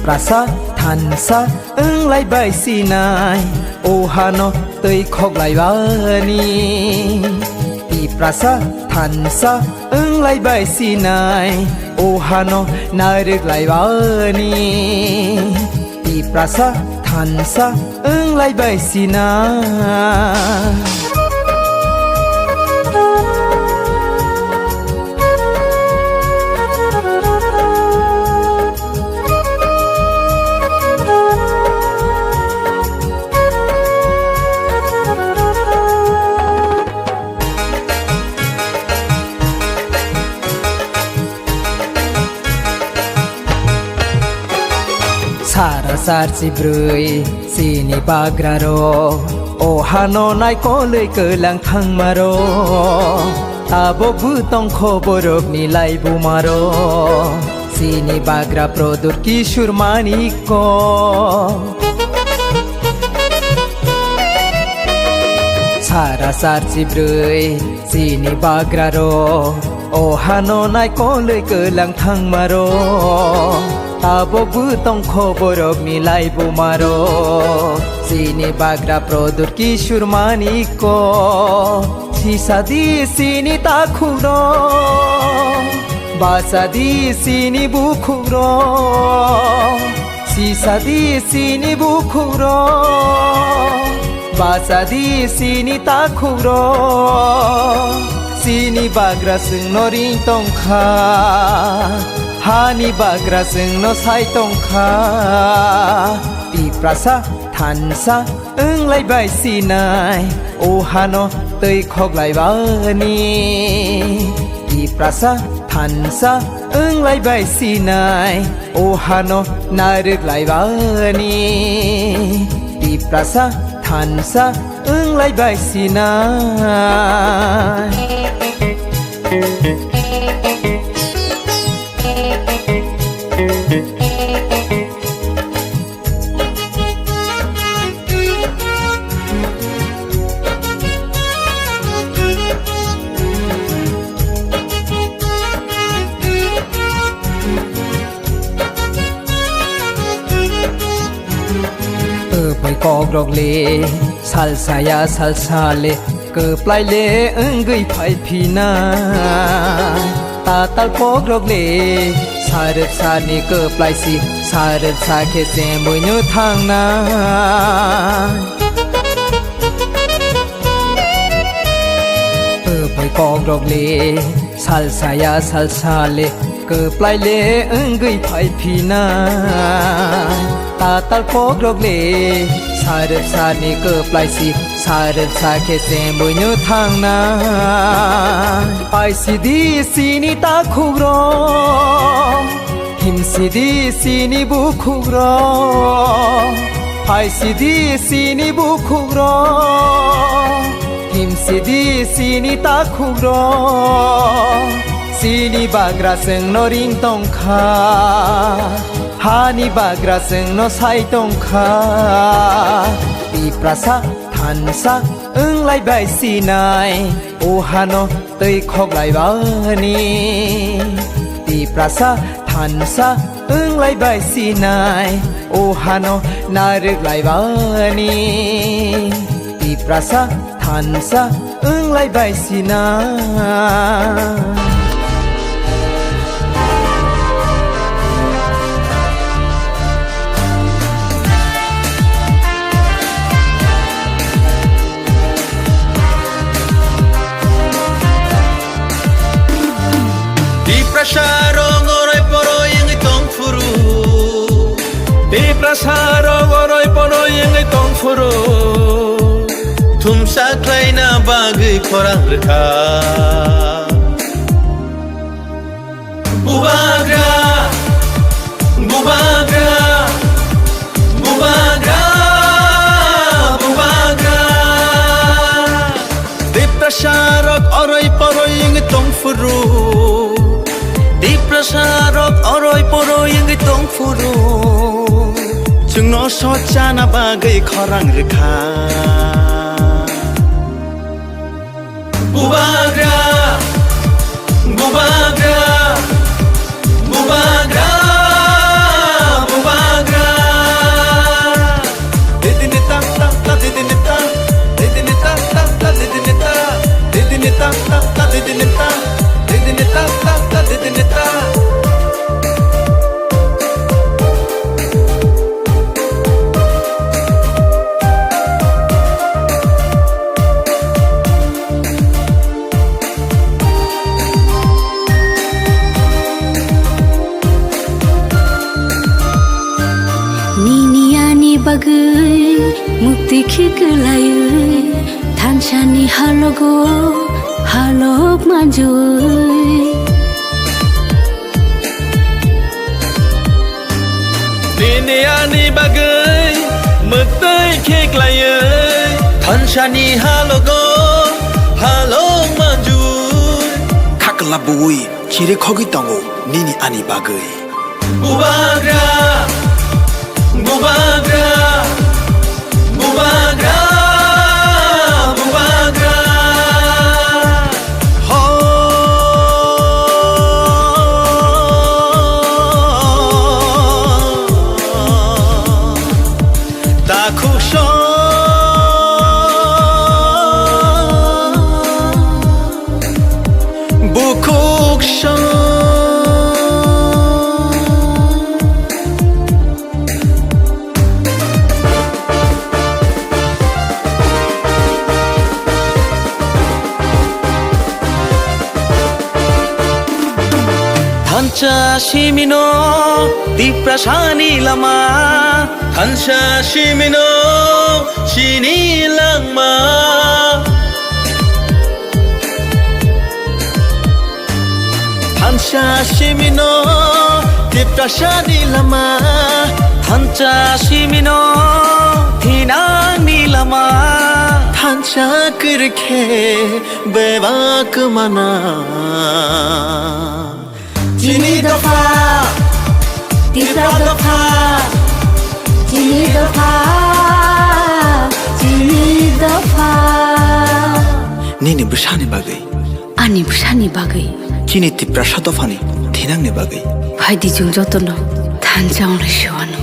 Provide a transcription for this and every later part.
Prasa thansa ưng lai bay si nai o hano tơi khóc lại vani ti prasa thansa ưng lai bay si nai o hano na được lại vani ti prasa thansa ưng lai bay si nai Sarasar si brui sini bagraro o hano nai ko lei ke lang thang maro tabo bu tong khoborok ni lai bu maro sini bagra produr kishur maniko Sarasar si brui sini bagraro o hano nai ko lei ke lang thang maro Tabo butong khoborok nilai bumaro Sini bagra produr kishur maniko Sisadi sini takhuro Basadi sini bukhuro Sisadi sini bukhuro Basadi sini takhuro Sini bagra sing noring tongkha Hani bagra sing no sai tong kha ti prasa thansa ưng lai bai si nai o hano tơi khóc lại vani ti prasa thansa ưng lai bai si nai o hano na được lại vani ti prasa thansa ưng lai bai si nai Cọc rọc lệ sal saya sal sale cơ plai lệ ưng gửi phải phi na ta tal cọc rọc lệ sa rệp sa ni cơ plai si sa rệp sa khe se môi nhớ thang na phải cọc rọc lệ sal saya sal sale cơ plai lệ ưng gửi phải phi na ta tal cọc rọc lệ sa rệp sa ni cơ plai si sa rệp sa khe se môi nhớ thang na ai si di si ni ta khugro him si di si ni bu khugro ai si di si ni bu khugro him si di si ni ta khugro si ni bagra seng no ring tong kha Hani bagra seng no sai tong kha ti prasa thansa ưng lai bai si nai o hano tơi khóc lại vani ti prasa thansa ưng lai bai si nai o hano na được lại vani ti prasa thansa ưng lai bai si nai Prasaro goroi poroi ngai tong furu Di prasaro goroi poroi ngai tong furu Thumsa klaina bagi korang rekha Bubagra Bubagra Bubagra Bubagra furu di prasarok oroi poroi yang tong furu jeng no sojana bagai khorang rekha bubagra bubagra bubagra bubagra didinita ta didinita didinita ta didinita didinita ta didinita didinita ta didinita bagai mukti khiklayai thanchani halogo halok manjui Niniani bagai mukti khiklayai thanchani halogo halok manjui 카클라부이 키레 거기 땅고 니니 아니 바그이 bubagra bubagra bubagra bubagra ho ta khusho bukuksho Hancha shimino di prasani lama Hancha shimino shini langma Hancha shimino di prasani lama Hancha shimino thinani lama Hancha kirkhe bevak mana Chini dafa, tisra dafa chini dafa chini dafa 니니 부샤니 바그이 ani bhusani bagai 키니 티프라 샤도파니 티낭니 바그이 bhaidi jung jotono thanchaung le shiwano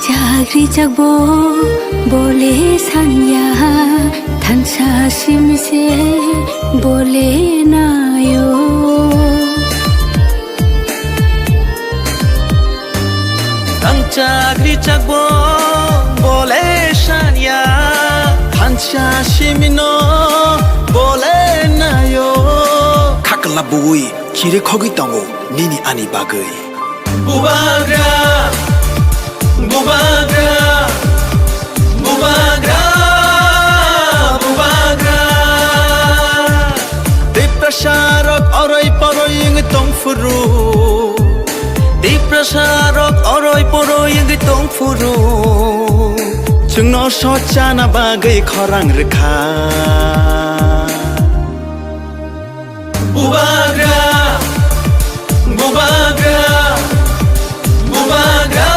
Chagri chagbo bole sanya thansa simse bole nayo Chagri chagbo bole sanya thansa simino bole nayo 카클라부이 키레 거기 땅고 니니 아니 바그이 bubagra bubagra bubagra bubagra di prasarok oroi poroi yang tong furu di prasarok oroi poroi yang tong furu jeng no sojana bagai khorang rekha bubagra bubagra bubagra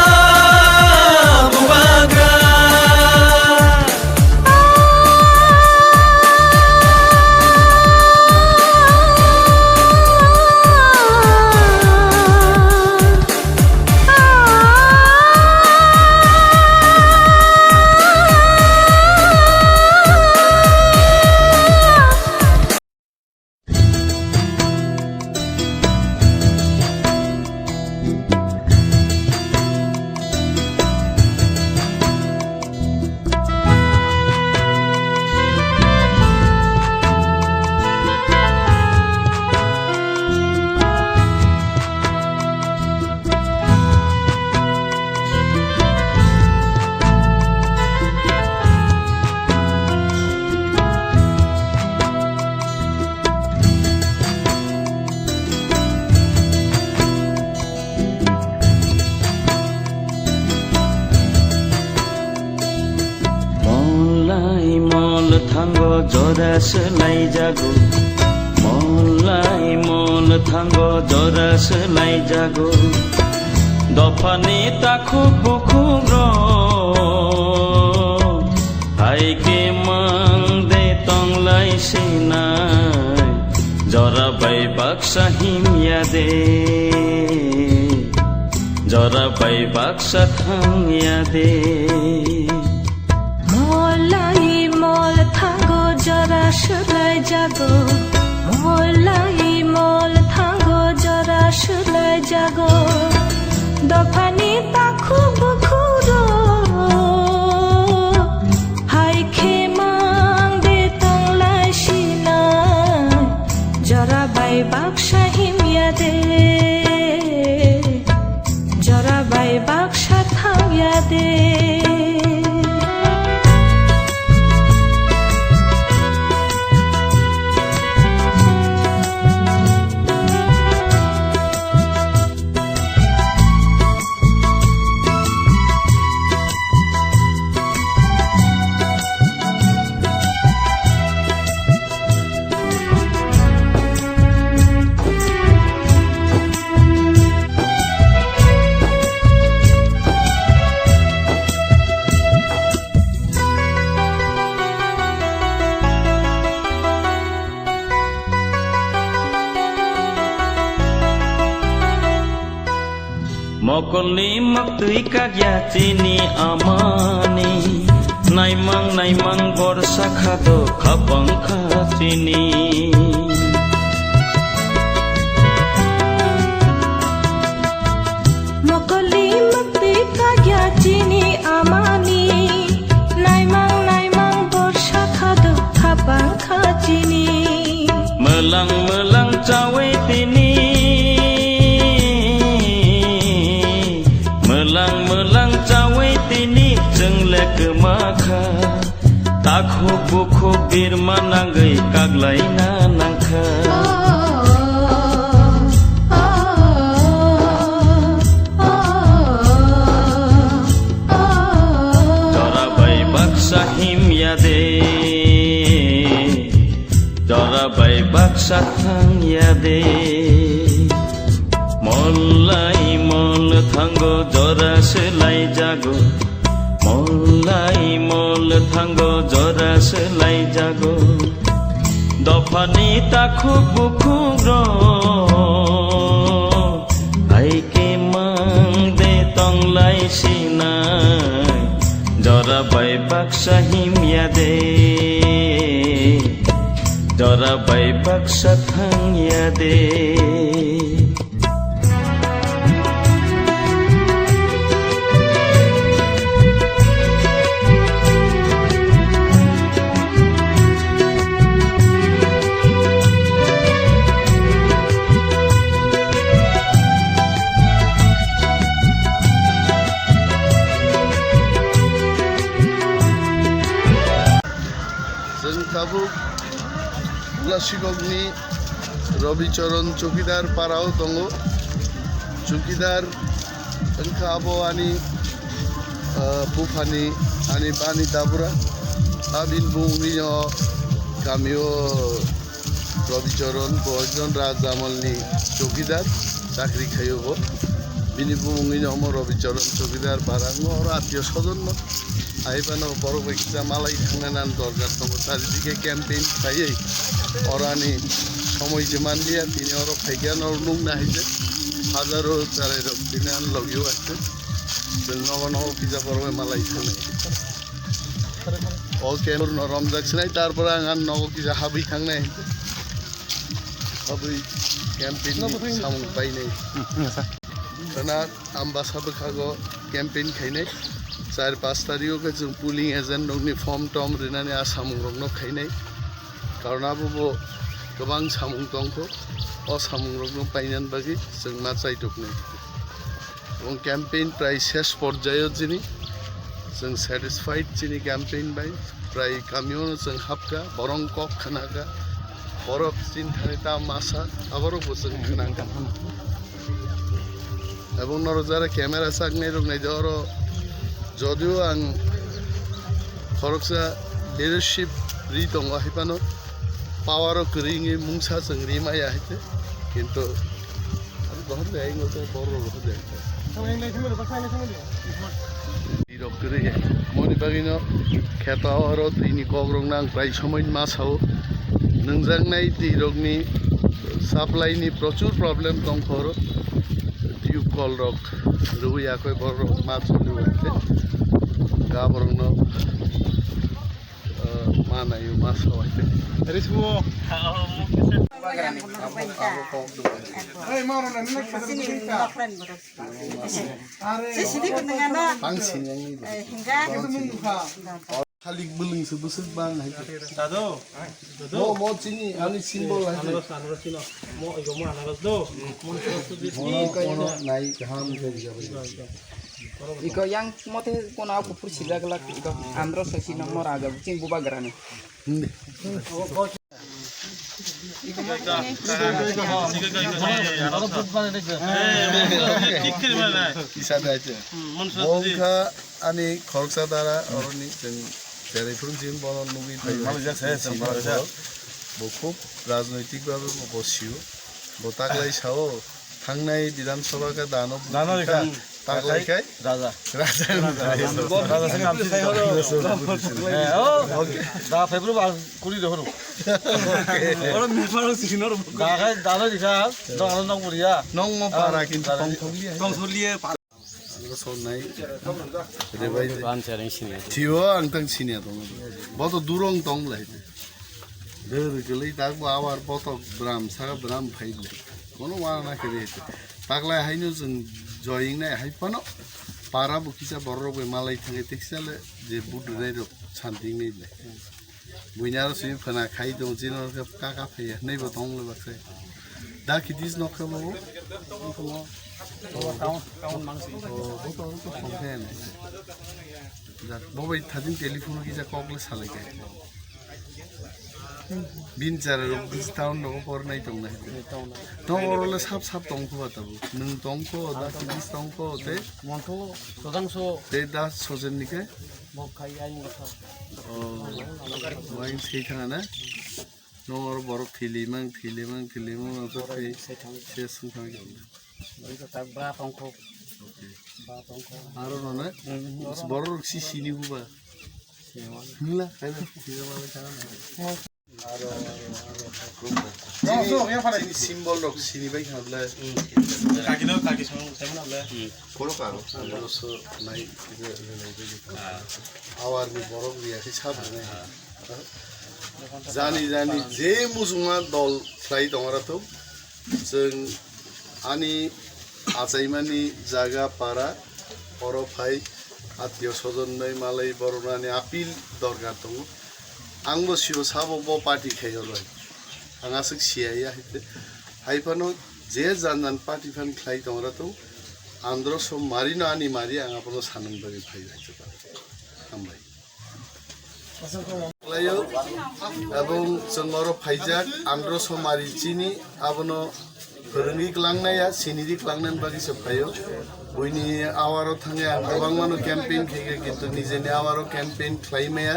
थांग जरा सोलाय जागो मलाय मल थांग जरा सोलाय जागो दफानि ताखुब बुखुब हायके मांदे तंलाय सिनाय जरा बाय बाक्सा हिमिया दे जरा बाय बाक्सा थांगिया दे মলাই মল থাঙ্গো জরা শুলাই যাগো মলাই মল থাঙ্গো জরা শুলাই যাগো দফানি তাখু বুখুরো হাই খে মাং দে তংলাই সিনাই জরা বাই বাক্সা হিমিয়া দে জরা by Baksa থাঙ্গিয়া they Mokolni maktui kagya chini amani naimang borsa khado khabang khachini Mokolni maktui kagya chini amani naimang borsa khado khabang khachini melang cawe tini melang cawe tini jenglek makha takhu bukhu birma nangai kaglai na nangkha jora bai baksa himya de jora bai baksa thangya de মলাই মল থাঙ্গ জরা সেলাই জাগো মলাই মল থাঙ্গ জরা সেলাই জাগো দফানি তাখুব বুখুব হাইকে মাং দে তংলাই Sinai জরা by Baksa হিমিয়া দে জরা by Baksa থাঙ্গিয়া they Tabuk Lasikogni Robicharan Chokidar Parao Tongo Chokidar Engka Abo Ani Pufani Ani Bani Tabura Abin Bunginyo Kamio Robicharan Bojon Rajamalni Chokidar Chakri Khayobo Bini Bunginyo Robicharan Chokidar Parango or Atio Sodonno আইবানো বড় ব্যক্তিরা মালাই থাঙ্গানান দরকার তঙ্গ চারিদিকে campaign খাইয়েই অরানি সময় যেমান দিয়া তিনি ওর খাইগান ওর নুং না হয়েছে হাজারো চারে দিনান লগিও আছে নগ নগ পিজা পড়বে মালাই থাঙ্গাই ও কেমন নরম যাচ্ছে নাই তারপরে আঙান নগ পিজা হাবি থাঙ্গাই হাবি ক্যাম্পেইন সামুং পাই নাই কারণ আম্বাসাবো খাগো ক্যাম্পেইন খাইনাই 4-5 तारिखको जों पुलिं एजेन्ट दंनि फर्म टम रिनानै आसामुं रंनो खायनाय कारण आबो गोबां सामुं दंखौ अ सामुं रंनो पाइनान बागै जों मा चाइदकनाय এবং ক্যাম্পেইন প্রায় শেষ পর্যায়ে যিনি जों স্যাটিসফাইড যিনি ক্যাম্পেইন বাই প্রায় কামিও जों হাবকা বরং কক খানাকা বরফ চিন্তানে তা মাসা আবারও বসেন খানাকা এবং নরজারা ক্যামেরা সাগনে রংনাই দেওয়ার যদিও আং খরকসা leadership ri tongo haipano power keringi mungsa sengri maya haite kintu bahar de aingo to boro bahar de irok kere moni bagino kheta oro tini kogrong nang prai সময় মাছাও नोंजों नाय दैरगनि साप्लाइनि प्रचुर प्रब्लेम दं खर टिउब कल रक रुयाखै बर माछ लुवाखै गाबरनो मानायो माछावाखै रिसबो Halik beling sebesar bang itu. Dado. Mo sini, ani simbol aja. Anaros sino. Mo igo mo anaros do. Mo Mono naik ham kerja. Iko yang mote kono aku persida gelak iko andro sesi nomor aga cing buba garane. Kisah aja. Bongka ani khorsa dara oroni jeng jere phun jing bonon nugi thai. Malaysia saya Malaysia. Bokuk राजनैतिक भावे बसियो बतागलाई Sao थांनाय विधानसभा का दानो तागलायखाय राजा राजा से काम से ओ दा February बार कुली दहरो और मिफारो Sinner गागाय दानो दिखा दानो नंग बुरिया नंग म पारा किन्तु तंथलिए sonai rebai Bancaring sini. थियो आं तंग सिनिया दं बतो दुरंग दं lai दर गलै ताक आवार बतो ब्राम सागा ब्राम फाइले कोनो वाना करे ताकलाय हाइनो जों जयिं नाय हाइपनो पारा बुकिसा बररबे मालाय थांगे टेक्सले जे बुदुनाय र सान्दिं नै ले बुइनार सिम फना खाइ दं जिनर काका फैया नैबो दं ले बाखै दा खिदिस नखलो Tahun mangsi. Bawa tadi telepon kita kau salah kan? Bincara bis tahun nopo pernah itu nggak? Tahun orang sab tongko batabu, neng tongko, dah bis tongko, te? Monto, sedang so. Te dah sojen nih ke? Mau kaya ini nggak? Oh, main sih kan ana? Nomor borok filimang, atau saya suka gitu. Itu tak berapa tongko. Aro nona, borok si sini buba. Nila, kayak tidak malah jangan. Sini simbol rok sini baik habla. Kaki semua habla. Koro karo. Terus naik itu awal ni borok dia sih sabar nih. Jani je musuhnya dol flight orang tu, seng ani acaimani jaga para oro phai atio sojon nei malai boronani apil dorgar dong angbo sibo sabo bo party khayoroi anga sik siaya hite haipano je janjan party fan khlai dongra to andro so marino ani mari anga pono sanang bagi phai hite ambai layo abong jengoro phaijak andro so mari chini abono फोरोंगि क्लांनाया सिनिदि क्लांनान बागि सफायो बयनि आवारो थाङे गोबां मानु क्याम्पेइन खैगे किन्तु निजेनि आवारो क्याम्पेइन ख्लाइमाया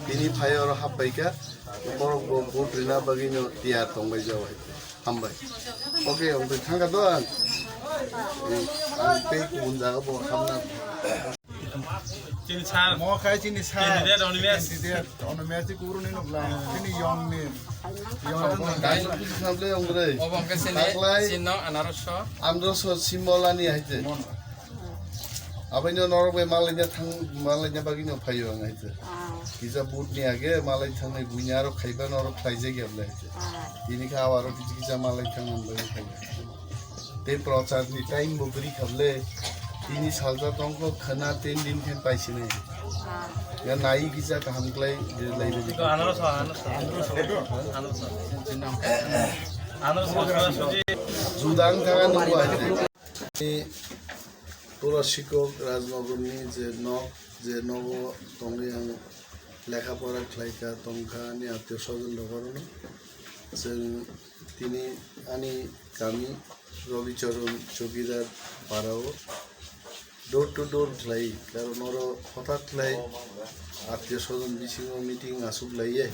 बिनि fire हाबबायका बरक vote Rina बागिनो तिया तंबाय जाबाय हामबाय okay ओमफ्राय थांगा दं आं पे गुबुन जागा ब हामना Cini sar. Mau kayak cini sar. Candidate on mes. Candidate on mes itu kurun ini nggak. Ini young nih. गाइस पुलिस खामले ओंग्रै Obong kesini sino anaros so. आमद्र स सिम्बलानि हाइते आबाइनो नरबे मालायnya बागिनो फायो आं हाइते किजा बुटनि आगे मालाय थांनाय गुइनारो खाइबा नरो खाइजे गेबले हाइते बिनिखा आवारो किजा मालाय थांनाय फायो ते प्रचारनि टाइम बोगरी खाबले ini salja tongko khana 10 दिन खेन पाइसिने या नाई किजा कामक्लाई लाइबे Itu anaros. जुदां थाङा नंगौ आइते তোরা শিক্ষক রাজনগরনি যে নব তঙ্গে आं লেখাপড়া ख्लाइका तंखानि आत्मीय स्वजन दगरनो जों তিনি आंनि गामि रबिचरण चौकीदार पाराव ডোর টু ডোর লাই কারণ ওর হঠাৎ লাই আত্মীয় স্বজন বিছিং মিটিং আসুক লাইয়ে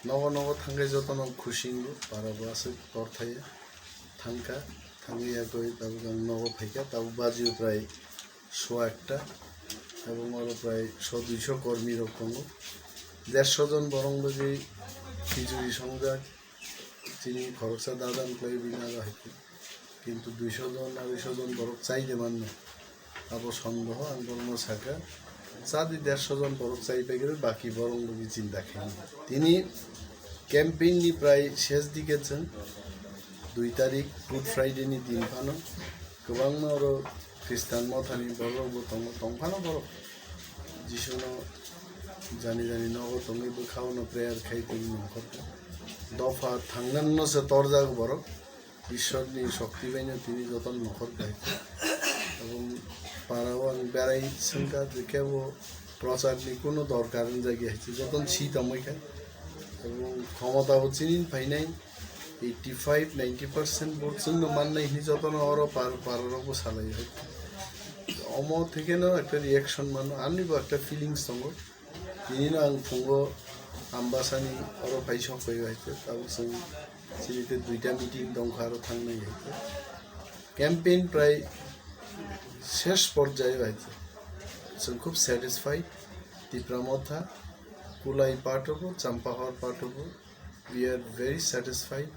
নগ নগ থাঙ্গাই যতন খুশিঙ্গু পারাবো আছে তর থাইয়ে থাঙ্কা থাঙ্গিয়া কই তারপর নগ ফাইকা তারপর বাজিও প্রায় 100 এবং আরও প্রায় 100-200 কর্মী রকম 150 জন বরং যদি খিচুড়ি সংজাক চিনি খরচা দাদান কই বিনা হইতে কিন্তু 200 জন 250 জন বরং চাইতে মান্য তারপর সন্দেহ আন্দোলন শাখা চাঁদি 150 জন বরং চাই পেয়ে গেলে বাকি বরং যদি চিন্তা খেয়ে তিনি ক্যাম্পেইননি প্রায় শেষ দিকেছেন 2 তারিখ গুড ফ্রাইডে নি দিন ফানো गोबां आरो ख्रिस्टान मथानि बर'बो दङ दंफानो बर' जिसुनो जानि जानि नगो दङैबो खावनो प्रेयार खाइदिं नखर दफा थांनानसो तरजागो बर' ঈশ্বরनि शक्ति बायनो तिनि जतन नखर गाइते এবং পাড়াও আমি বেড়াই সংখ্যা দেখেও প্রচারনি কোনো দরকার জায়গায় হয়েছে যতন শীত আমাকে এবং ক্ষমতাও চিনিন পাই নাই 85-90% ভোট জন্য মান নাই যতন আরও পারারও সালাই হয় অম থেকে না একটা রিয়াকশন মানো আনিব একটা ফিলিংস দङ তিনি না আं ফুঙ্গো आम्बासानि आरो फाइसं फै हयते ताबो जों सिरिते 2टा मिटिं दंखा आरो थांनाय हयते कैम्पेन प्राय शेष पर्याय हयते जों खूब सैटिस्फाइड तिप्रामथा कुलाई पाटोबो चम्पाहर पाटोबो we are very satisfied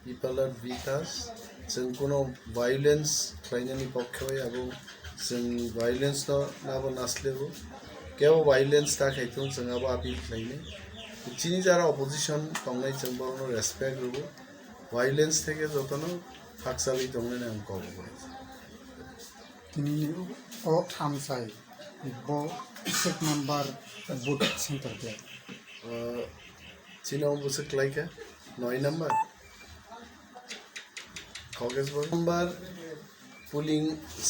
people are with us जों कोनो वायलेंस खालायनायनि पक्षे এবং जों वायलेंस नाबो नासलेबो केव वायलेंस थाखायथ' जों आबो आपिल खालायनो চিনি যারা অপোজিশন তংনাই जों बर'नो रेसपेक्ट होबो वायलेंस থেকে যতনো ফাকসালি তংনাই आं कब তিনি ও আমসাই ব সেক নাম্বার বুট সেন্টার কে চিনা বসে ক্লাইকা 9 নাম্বার কগেসবর নাম্বার পুলিং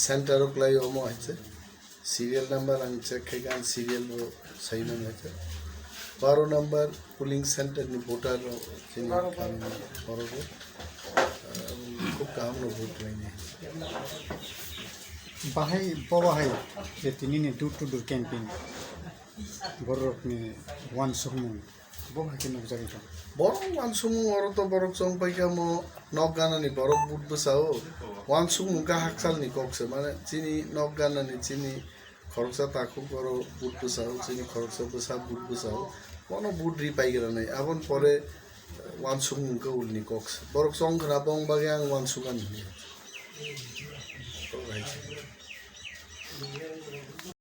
সেন্টার ক্লাই ওমো আছে সিরিয়াল নাম্বার आं চেক খাইগান সিরিয়াল সাইমান আছে 12 नंबर पुलिंग सेंटर नि भोटार खूब काम भोट लाइने बाहाय बबाहाय जे तिनिनि डोर टू डोर कैंपेन बरफनि वान सुमु बहाय के नक जागै बरफ वान सुमु अरु तो बरफ चंग पाइका म नक गानानि बरफ बुट बसाओ वान सुमु का हाकसाल नि कक्से माने चिनी नक गानानि चिनी खरसा ताकु करो बुट बसाओ चिनी खरसा बसा बुट बसाओ কোনো বুট রি পাই গেল নাই এখন পরে ওয়ান সুং মুখে উলনি কক্স বরক সং খরা বং বাগে আং ওয়ান সুগান